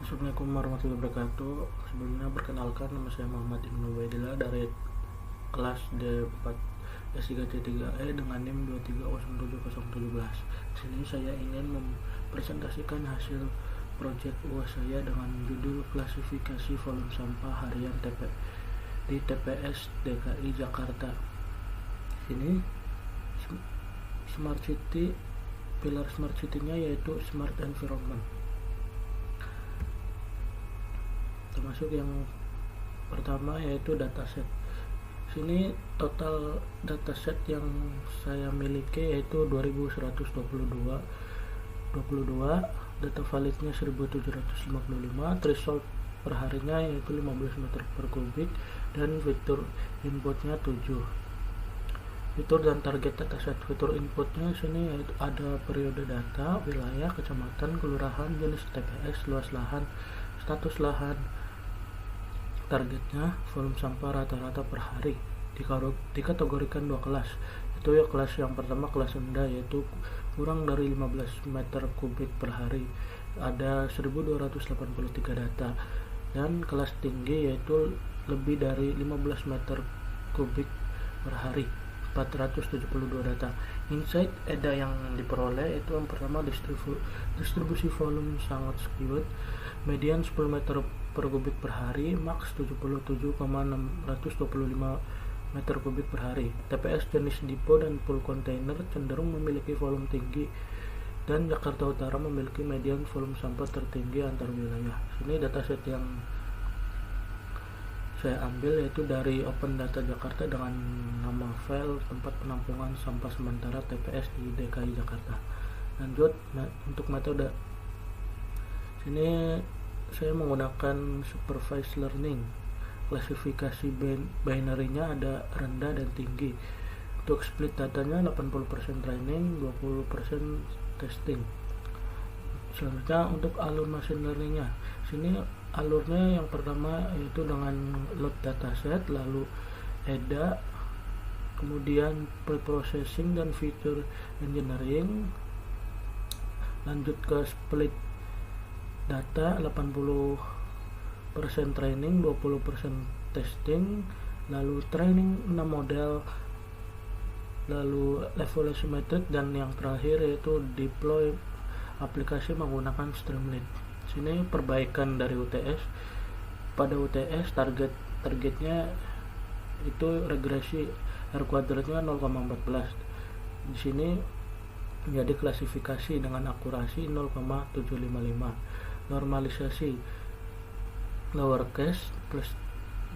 Assalamualaikum warahmatullahi wabarakatuh. Sebelumnya perkenalkan, nama saya Muhammad Ibnu Ubaidillah dari kelas D4 S3C3E dengan NIM 2307017. Di sini saya ingin mempresentasikan hasil proyek UAS saya dengan judul klasifikasi volume sampah harian di TPS DKI Jakarta. Ini Smart City, pilar Smart City-nya yaitu Smart Environment. Termasuk yang pertama yaitu dataset. Sini total dataset yang saya miliki yaitu 2122, data validnya 1755, threshold per harinya yaitu 15 meter per kubik, dan fitur inputnya 7. Fitur dan target dataset. Fitur inputnya sini ada periode data, wilayah, kecamatan, kelurahan, jenis TPS, luas lahan, status lahan. Targetnya volume sampah rata-rata per hari. Dikategorikan dua kelas, itu ya kelas yang pertama kelas rendah yaitu kurang dari 15 meter kubik per hari, ada 1283 data, dan kelas tinggi yaitu lebih dari 15 meter kubik per hari, 472 data. Insight EDA yang diperoleh itu yang pertama distribusi volume sangat skewed, median 10 meter per kubik per hari, max 77,625 meter kubik per hari. TPS jenis depo dan pool container cenderung memiliki volume tinggi, dan Jakarta Utara memiliki median volume sampah tertinggi antar wilayah. Ini dataset yang saya ambil yaitu dari Open Data Jakarta dengan nama file tempat penampungan sampah sementara TPS di DKI Jakarta. Lanjut untuk metode. Sini saya menggunakan supervised learning. Klasifikasi binary-nya ada rendah dan tinggi. Untuk split datanya 80% training, 20% testing. Selanjutnya untuk alur machine learning-nya. Sini alurnya yang pertama yaitu dengan load dataset, lalu EDA, kemudian pre-processing dan feature engineering. Lanjut ke split data, 80% training, 20% testing, lalu training 6 model, lalu evaluasi metrik, dan yang terakhir yaitu deploy aplikasi menggunakan Streamlit. Sini perbaikan dari UTS. Pada UTS targetnya itu regresi R kuadratnya 0,14. Di sini menjadi klasifikasi dengan akurasi 0,755. Normalisasi lowercase plus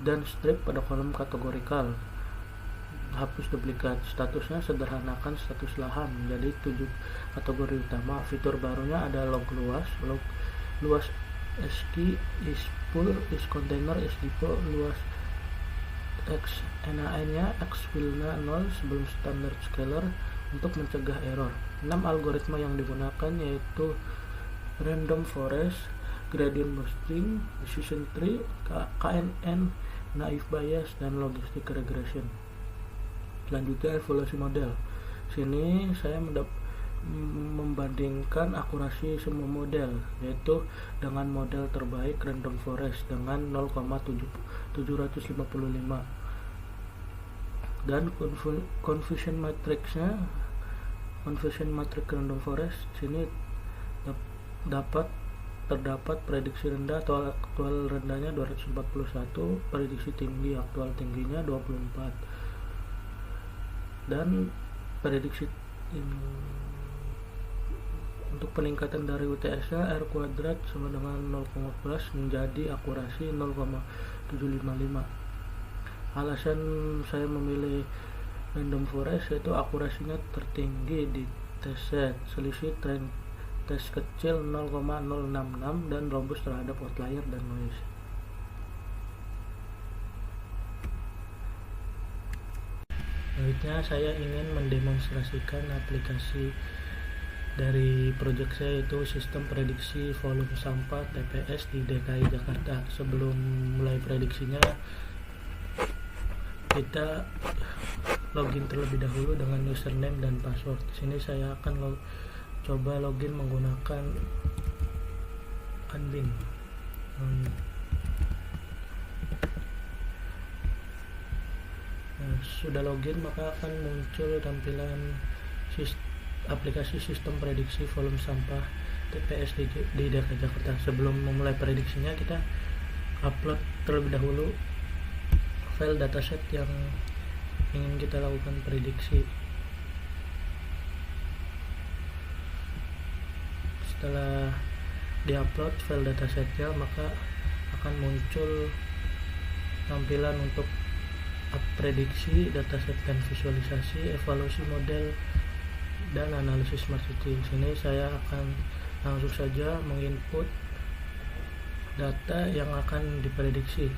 dan strip pada kolom kategorikal. Hapus duplikat. Statusnya sederhanakan status lahan menjadi 7 kategori utama. Fitur barunya ada log luas SK, is pool, is container, is depot, luas X NaN nya, X fill-nya 0 sebelum standard scalar untuk mencegah error. 6 algoritma yang digunakan yaitu random forest, gradient boosting, decision tree, KNN, naive bias, dan logistic regression. Selanjutnya evaluasi model. Sini saya membandingkan akurasi semua model, yaitu dengan model terbaik random forest dengan 0,755, dan confusion matrixnya, confusion matrix random forest sini terdapat prediksi rendah atau aktual rendahnya 241, prediksi tinggi aktual tingginya 24, dan prediksi untuk peningkatan dari UTS nya R kuadrat sama dengan 0,14 menjadi akurasi 0,755. Alasan saya memilih random forest yaitu akurasinya tertinggi di test set, selisih tes kecil 0,066, dan robust terhadap outlier dan noise. Selanjutnya saya ingin mendemonstrasikan aplikasi dari proyek saya yaitu sistem prediksi volume sampah TPS di DKI Jakarta. Sebelum mulai prediksinya kita login terlebih dahulu dengan username dan password. Di sini saya akan coba login menggunakan admin. Sudah login maka akan muncul tampilan aplikasi sistem prediksi volume sampah TPS di DKI Jakarta. Sebelum memulai prediksinya, kita upload terlebih dahulu file dataset yang ingin kita lakukan prediksi. Setelah diupload file datasetnya, maka akan muncul tampilan untuk prediksi, dataset dan visualisasi, evaluasi model, dan analisis smart city. Di sini saya akan langsung saja menginput data yang akan diprediksi.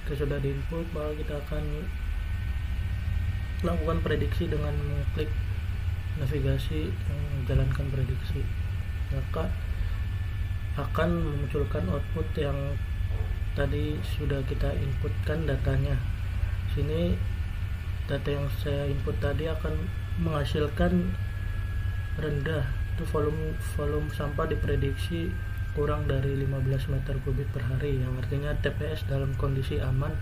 Jika sudah diinput, maka kita akan lakukan prediksi dengan mengklik navigasi menjalankan prediksi. Maka akan memunculkan output yang tadi sudah kita inputkan datanya. Sini data yang saya input tadi akan menghasilkan rendah, itu volume sampah diprediksi kurang dari 15 meter kubik per hari, yang artinya TPS dalam kondisi aman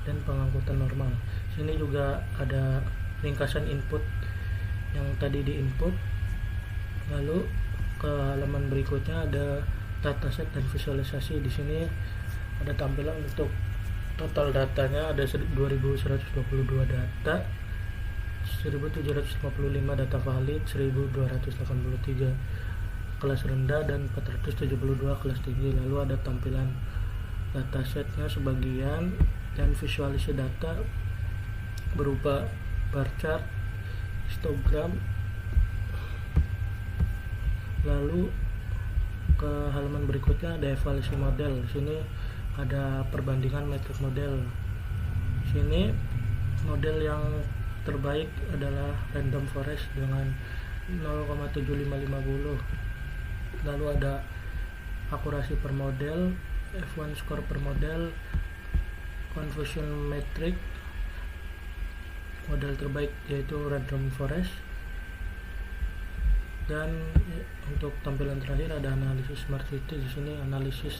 dan pengangkutan normal. Sini juga ada ringkasan input yang tadi diinput. Lalu ke halaman berikutnya ada dataset dan visualisasi. Di sini ada tampilan untuk total datanya, ada 2122 data, 1755 data valid, 1283 kelas rendah, dan 472 kelas tinggi. Lalu ada tampilan datasetnya sebagian dan visualisasi data berupa bar chart, histogram. Lalu ke halaman berikutnya ada evaluasi model. Di sini ada perbandingan metrik model. Sini model yang terbaik adalah random forest dengan 0,7550. Lalu ada akurasi per model, F1 score per model, conversion metric. Model terbaik yaitu random forest. Dan untuk tampilan terakhir ada analisis smart city. Di sini analisis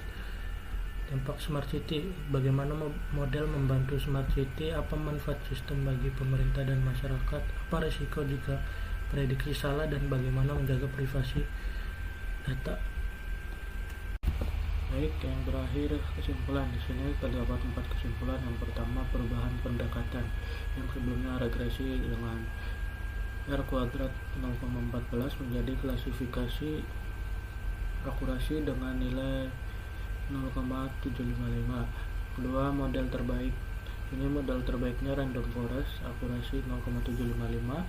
dampak smart city, bagaimana model membantu smart city, apa manfaat sistem bagi pemerintah dan masyarakat, apa risiko jika prediksi salah, dan bagaimana menjaga privasi data. Baik, yang terakhir kesimpulan. Di sini terdapat 4 kesimpulan. Yang pertama, perubahan pendekatan. Yang sebelumnya regresi dengan R kuadrat 0,14 menjadi klasifikasi akurasi dengan nilai 0,755. Kedua, model terbaik. Ini model terbaiknya random forest, akurasi 0,755,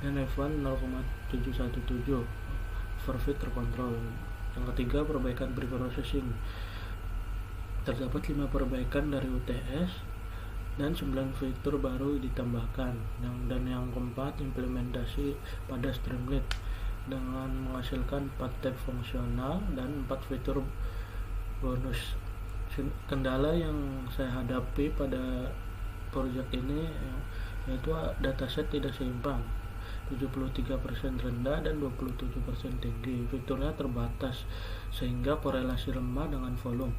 dan F1 0,717. Overfit terkontrol. Yang ketiga, perbaikan preprocessing. Terdapat 5 perbaikan dari UTS dan 9 fitur baru ditambahkan. Dan yang keempat, implementasi pada Streamlit dengan menghasilkan 4 tab fungsional dan 4 fitur bonus. Kendala yang saya hadapi pada project ini yaitu dataset tidak seimbang, 73% rendah dan 27% tinggi. Fiturnya terbatas sehingga korelasi lemah dengan volume.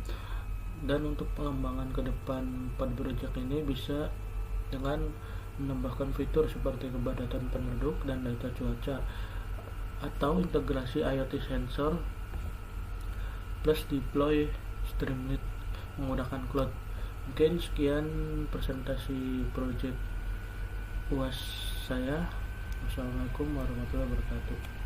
Dan untuk pengembangan ke depan pada project ini bisa dengan menambahkan fitur seperti kepadatan penduduk dan data cuaca, atau integrasi IoT sensor plus deploy Streamlit menggunakan cloud. Mungkin sekian presentasi project UAS saya. Wassalamualaikum warahmatullahi wabarakatuh.